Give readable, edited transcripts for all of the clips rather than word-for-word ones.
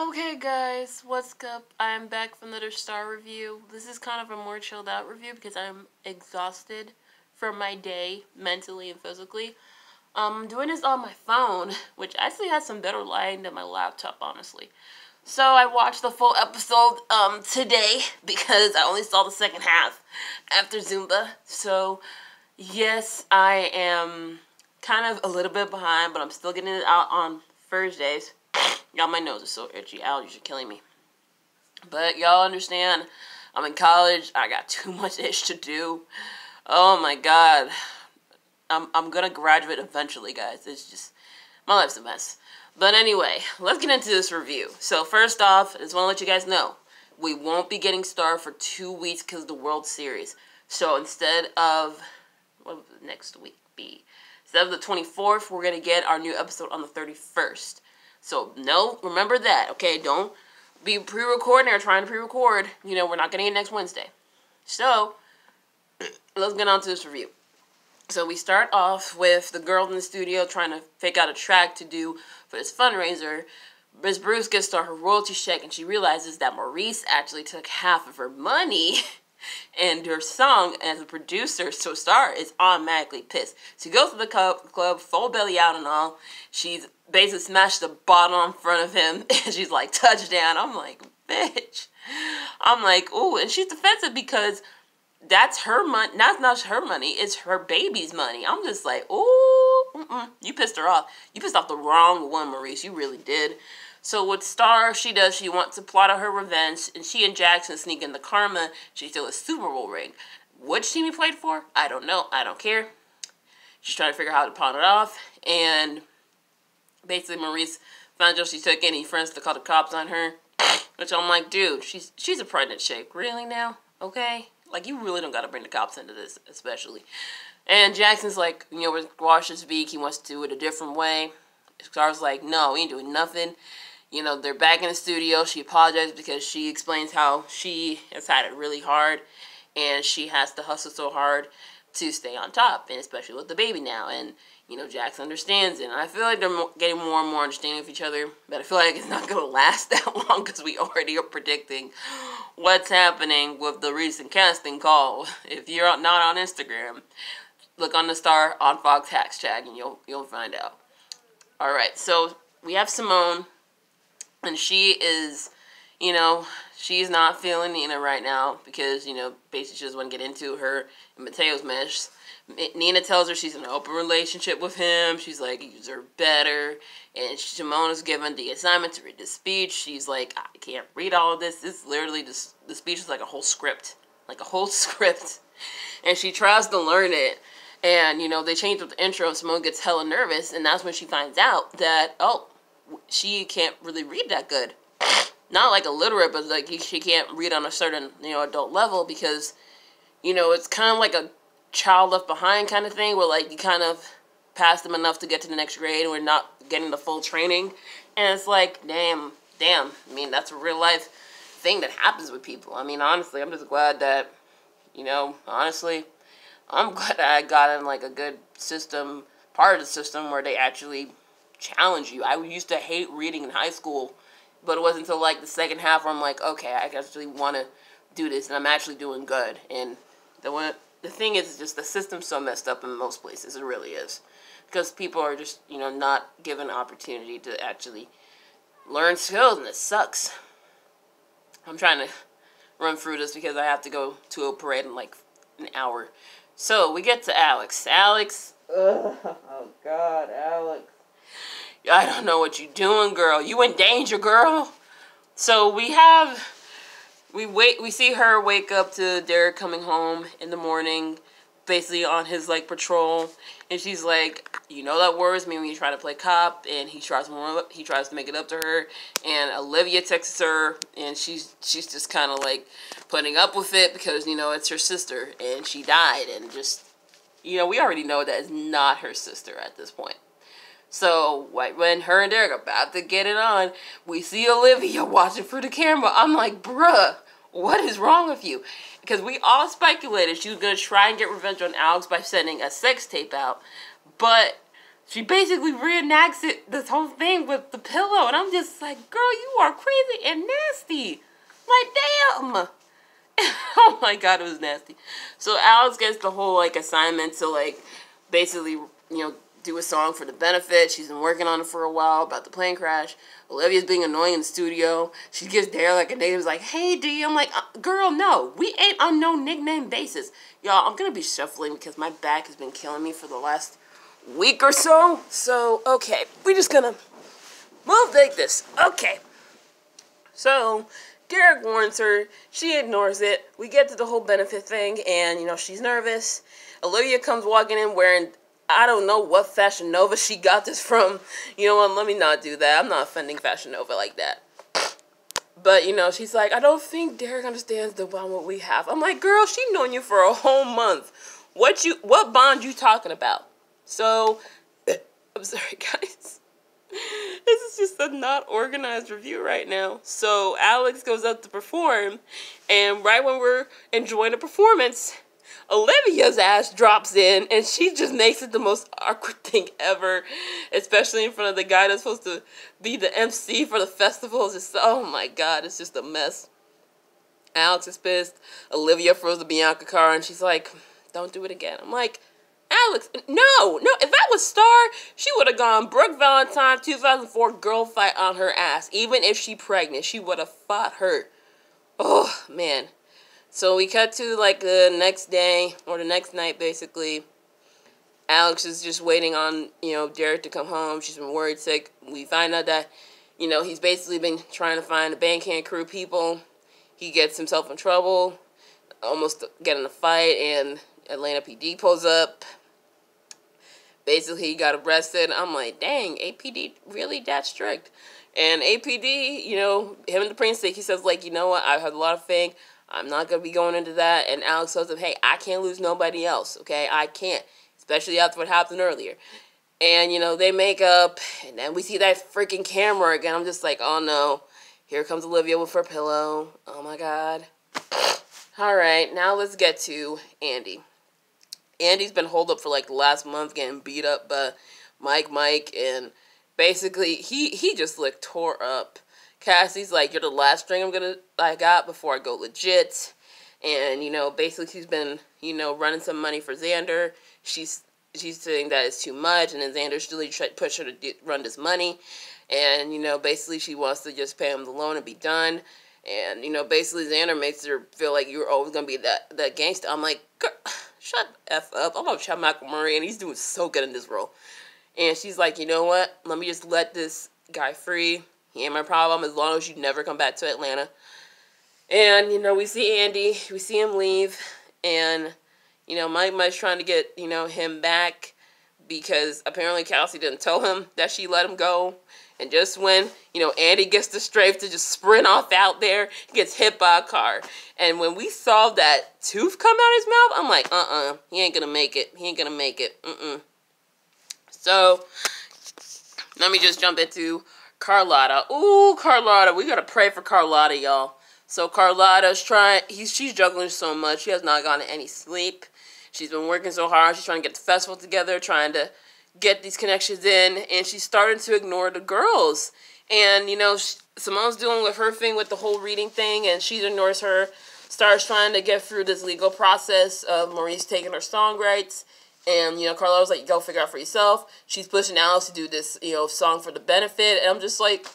Okay guys, what's up? I'm back from another Star review. This is kind of a more chilled out review because I'm exhausted from my day, mentally and physically. I'm doing this on my phone, which actually has some better lighting than my laptop, honestly. So I watched the full episode today because I only saw the second half after Zumba. So yes, I am kind of a little bit behind, but I'm still getting it out on Thursdays. Y'all, my nose is so itchy. Allergies are killing me. But y'all understand, I'm in college. I got too much ish to do. Oh my god. I'm gonna graduate eventually, guys. It's just, my life's a mess. But anyway, let's get into this review. So first off, I just want to let you guys know, we won't be getting Star for 2 weeks because of the World Series. So instead of, what would the next week be? Instead of the 24th, we're going to get our new episode on the 31st. So, no, remember that, okay? Don't be pre-recording or trying to pre-record. You know, we're not getting it next Wednesday. So, let's get on to this review. So, we start off with the girl in the studio trying to fake out a track to do for this fundraiser. Miss Bruce gets to her royalty check, and she realizes that Maurice actually took half of her money and her song as a producer, so Star is automatically pissed. She goes to the club, full belly out and all. She's basically smashed the bottle in front of him, and she's like, touchdown. I'm like, bitch. I'm like, ooh, and she's defensive because that's her money. That's not her money. It's her baby's money. I'm just like, ooh, you pissed her off. You pissed off the wrong one, Maurice. You really did. So what Star, she does, she wants to plot out her revenge, and she and Jackson sneak into Karma. She steals a Super Bowl ring. Which team he played for? I don't know. I don't care. She's trying to figure out how to pawn it off, and basically Maurice finds out she took any friends to call the cops on her, which I'm like, dude, she's a pregnant chick. Really now? Okay? Like, you really don't got to bring the cops into this, especially. And Jackson's like, you know, with Washington speak, he wants to do it a different way. Star's like, no, we ain't doing nothing. You know, they're back in the studio. She apologizes because she explains how she has had it really hard and she has to hustle so hard to stay on top, and especially with the baby now. And, you know, Jax understands it. And I feel like they're getting more and more understanding of each other, but I feel like it's not going to last that long because we already are predicting what's happening with the recent casting call. If you're not on Instagram, look on the Star on Fox hashtag and you'll find out. All right, so we have Simone. And she is, you know, she's not feeling Nina right now because, you know, basically she doesn't want to get into her and Mateo's mess. Nina tells her she's in an open relationship with him. She's like, you deserve better. And Simone is given the assignment to read the speech. She's like, I can't read all of this. This is literally, the speech is like a whole script. Like a whole script. And she tries to learn it. And, you know, they change up the intro and Simone gets hella nervous. And that's when she finds out that, oh, she can't really read that good. Not like illiterate, but like she can't read on a certain, you know, adult level because, you know, it's kind of like a child left behind kind of thing where like you kind of pass them enough to get to the next grade and we're not getting the full training. And it's like, damn. I mean, that's a real life thing that happens with people. I mean, honestly, I'm just glad that, you know, honestly, I'm glad that I got in like a good system, part of the system where they actually challenge you. I used to hate reading in high school, but it wasn't until like the second half where I'm like, okay, I actually want to do this, and I'm actually doing good. And the thing is just the system's so messed up in most places. It really is, because people are just, you know, not given an opportunity to actually learn skills, and it sucks. I'm trying to run through this because I have to go to a parade in like an hour. So we get to Alex. Oh God, Alex. I don't know what you're doing, girl. You in danger, girl. So we see her wake up to Derek coming home in the morning, basically on his like patrol, and she's like, you know that worries me when you try to play cop, and he tries to make it up to her, and Olivia texts her, and she's just kind of like putting up with it because, you know, it's her sister, and she died, and just, you know, we already know that it's not her sister at this point. So, when her and Derek are about to get it on, we see Olivia watching for the camera. I'm like, bruh, what is wrong with you? Because we all speculated she was going to try and get revenge on Alex by sending a sex tape out. But she basically reenacts this whole thing with the pillow. And I'm just like, girl, you are crazy and nasty. Like, damn. Oh my god, it was nasty. So Alex gets the whole, like, assignment to, like, basically, you know, do a song for the benefit. She's been working on it for a while about the plane crash. Olivia's being annoying in the studio. She gives Dare like a name. It's like, hey, D. I'm like, girl, no. We ain't on no nickname basis. Y'all, I'm going to be shuffling because my back has been killing me for the last week or so. So, okay. We're just going to move like this. Okay. So, Derek warns her. She ignores it. We get to the whole benefit thing, and, you know, she's nervous. Olivia comes walking in wearing, I don't know what Fashion Nova she got this from. You know what, let me not do that. I'm not offending Fashion Nova like that. But, you know, she's like, I don't think Derek understands the bond what we have. I'm like, girl, she's known you for a whole month. What bond you talking about? So, I'm sorry, guys. This is just a not organized review right now. So, Alex goes up to perform, and right when we're enjoying the performance, Olivia's ass drops in, and she just makes it the most awkward thing ever, especially in front of the guy that's supposed to be the MC for the festival. It's just, oh my god, it's just a mess. Alex is pissed. Olivia throws the Bianca car, and she's like, don't do it again. I'm like, Alex, no, if that was Star, she would have gone Brooke Valentine 2004 girl fight on her ass. Even if she pregnant, she would have fought her. Oh, man. So we cut to, like, the next day, or the next night, basically. Alex is just waiting on, you know, Derek to come home. She's been worried sick. We find out that, you know, he's basically been trying to find the Bandcamp crew people. He gets himself in trouble, almost getting a fight, and Atlanta PD pulls up. Basically, he got arrested. I'm like, dang, APD really that strict? And APD, you know, him and the Prince, he says, like, you know what, I had a lot of faith. I'm not going to be going into that. And Alex tells him, hey, I can't lose nobody else, okay? I can't, especially after what happened earlier. And, you know, they make up, and then we see that freaking camera again. I'm just like, oh, no. Here comes Olivia with her pillow. Oh, my God. All right, now let's get to Andy. Andy's been holed up for, like, the last month getting beat up by Mike, and basically, he just looked tore up. Cassie's like, you're the last string I got before I go legit. And, you know, basically she's been, you know, running some money for Xander. She's saying that it's too much, and then Xander's really trying to push her to run this money. And, you know, basically she wants to just pay him the loan and be done. And, you know, basically Xander makes her feel like you're always going to be that gangster. I'm like, girl, shut the F up. I'm about Chad Michael Murray, and he's doing so good in this role. And she's like, you know what? Let me just let this guy free. He ain't my problem as long as you never come back to Atlanta. And, you know, we see Andy. We see him leave. And, you know, Mike's trying to get, you know, him back because apparently Cassie didn't tell him that she let him go. And just when, you know, Andy gets the strength to just sprint off out there, he gets hit by a car. And when we saw that tooth come out of his mouth, I'm like, he ain't gonna make it. He ain't gonna make it. So, let me just jump into Carlotta. Ooh, Carlotta. We gotta pray for Carlotta, y'all. So Carlotta's she's juggling so much. She has not gotten any sleep. She's been working so hard. She's trying to get the festival together, trying to get these connections in, and she's starting to ignore the girls. And, you know, Simone's dealing with her thing with the whole reading thing, and she ignores her, starts trying to get through this legal process of Maurice taking her song rights. And, you know, Carlotta's like, go figure out for yourself. She's pushing Alex to do this, you know, song for the benefit. And I'm just like,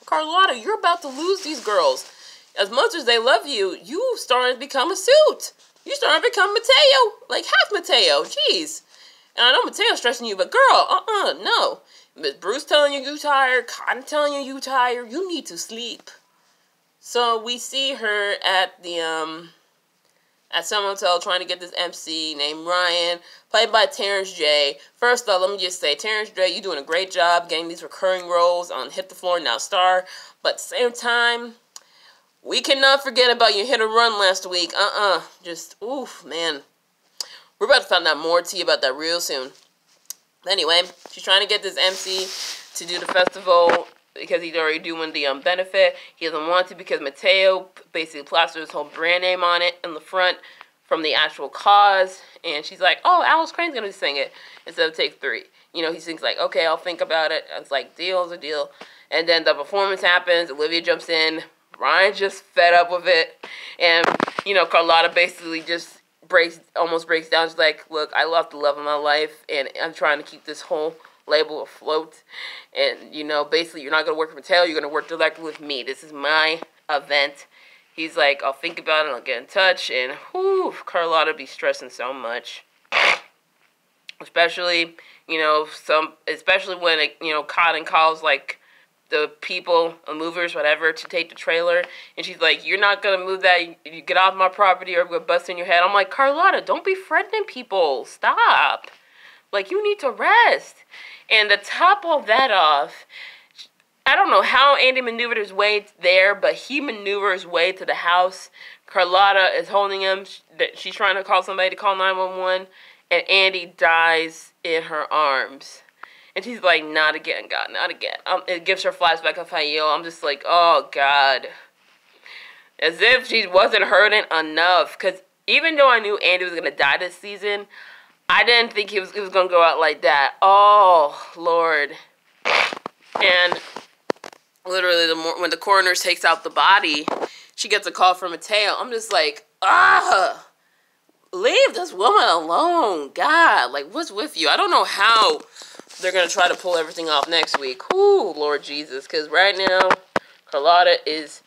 Carlotta, you're about to lose these girls. As much as they love you, you starting to become a suit. You starting to become Mateo. Like, half Mateo. Jeez. And I know Mateo's stressing you, but girl, no. Miss Bruce telling you tired. Cotton telling you tired. You need to sleep. So we see her at the, at some hotel trying to get this MC named Ryan, played by Terrence J. First off, let me just say, Terrence J, you're doing a great job getting these recurring roles on Hit the Floor Now Star. But at the same time, we cannot forget about your hit and run last week. Just, oof, man. We're about to find out more tea about that real soon. Anyway, she's trying to get this MC to do the festival because he's already doing the benefit. He doesn't want to because Mateo basically plastered his whole brand name on it in the front from the actual cause. And she's like, oh, Alice Crane's going to sing it instead of Take 3. You know, he thinks like, okay, I'll think about it. It's like, deal's a deal. And then the performance happens. Olivia jumps in. Ryan's just fed up with it. And, you know, Carlotta basically just almost breaks down. She's like, look, I lost the love of my life, and I'm trying to keep this whole label afloat. And, you know, basically, you're not going to work for Mattel. You're going to work directly with me. This is my event. He's like, I'll think about it. I'll get in touch. And, whew, Carlotta be stressing so much. Especially, you know, especially when, you know, Cotton calls, like, the people, the movers, whatever, to take the trailer. And she's like, you're not going to move that. You get off my property or I'm going to bust in your head. I'm like, Carlotta, don't be threatening people. Stop. Like, you need to rest. And to top all that off, I don't know how Andy maneuvered his way there, but he maneuvered his way to the house. Carlotta is holding him. She's trying to call somebody to call 911. And Andy dies in her arms. And she's like, not again, God, not again. It gives her flashback of Hayil. I'm just like, oh, God. As if she wasn't hurting enough. Because even though I knew Andy was going to die this season, I didn't think he was going to go out like that. Oh, Lord. And literally, when the coroner takes out the body, she gets a call from Mateo. I'm just like, leave this woman alone. God, like, what's with you? I don't know how they're going to try to pull everything off next week. Ooh, Lord Jesus. Because right now, Carlotta is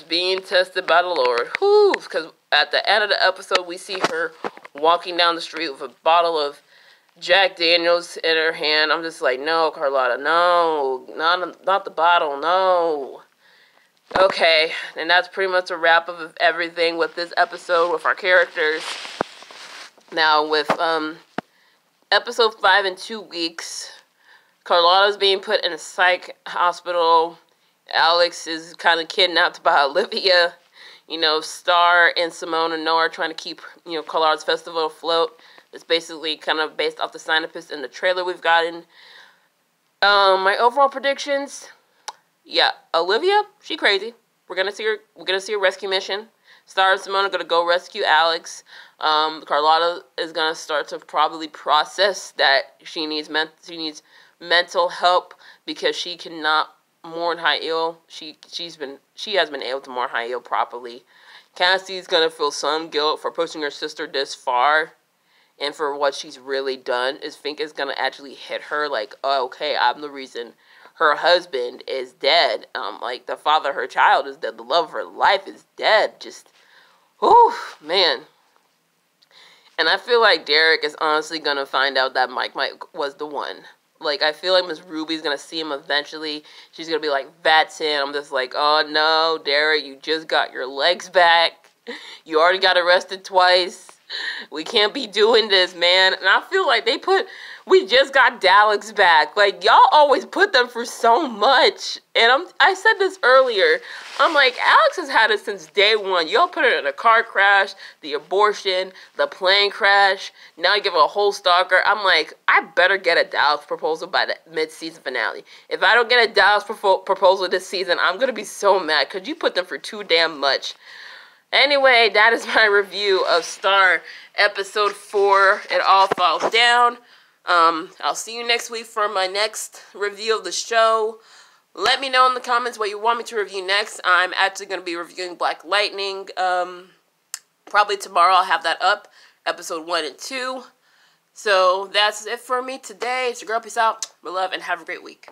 being tested by the Lord. Ooh, because at the end of the episode, we see her walking down the street with a bottle of Jack Daniels in her hand. I'm just like, no, Carlotta, no. Not the bottle, no. Okay, and that's pretty much a wrap of everything with this episode with our characters. Now, with, episode 5 in 2 weeks, Carlotta's being put in a psych hospital. Alex is kind of kidnapped by Olivia. You know, Star and Simone and Noah are trying to keep, you know, Carlotta's festival afloat. It's basically kind of based off the synopsis in the trailer we've gotten. My overall predictions, yeah, Olivia, she crazy. We're gonna see a rescue mission. Star and Simone are gonna go rescue Alex. Carlotta is gonna start to probably process that she needs mental help because she cannot mourn Hayil. She has been able to mourn Hayil properly. Cassie's gonna feel some guilt for pushing her sister this far, and for what she's really done. Think is gonna actually hit her like, oh, okay, I'm the reason her husband is dead. Like the father of her child is dead. The love of her life is dead. Just, whew, man. And I feel like Derek is honestly going to find out that Mike was the one. Like, I feel like Miss Ruby's going to see him eventually. She's going to be like, that's him. I'm just like, oh, no, Derek, you just got your legs back. You already got arrested twice. We can't be doing this, man. And I feel like we just got Daleks back. Like, y'all always put them through so much. And I said this earlier. I'm like, Alex has had it since day one. Y'all put her in a car crash, the abortion, the plane crash. Now you give her a whole stalker. I'm like, I better get a Daleks proposal by the mid-season finale. If I don't get a Daleks proposal this season, I'm going to be so mad because you put them through too damn much. Anyway, that is my review of Star Episode 4, It All Falls Down. I'll see you next week for my next review of the show. Let me know in the comments what you want me to review next. I'm actually going to be reviewing Black Lightning. Probably tomorrow I'll have that up, Episode 1 and 2. So that's it for me today. It's your girl. Peace out. My love, and have a great week.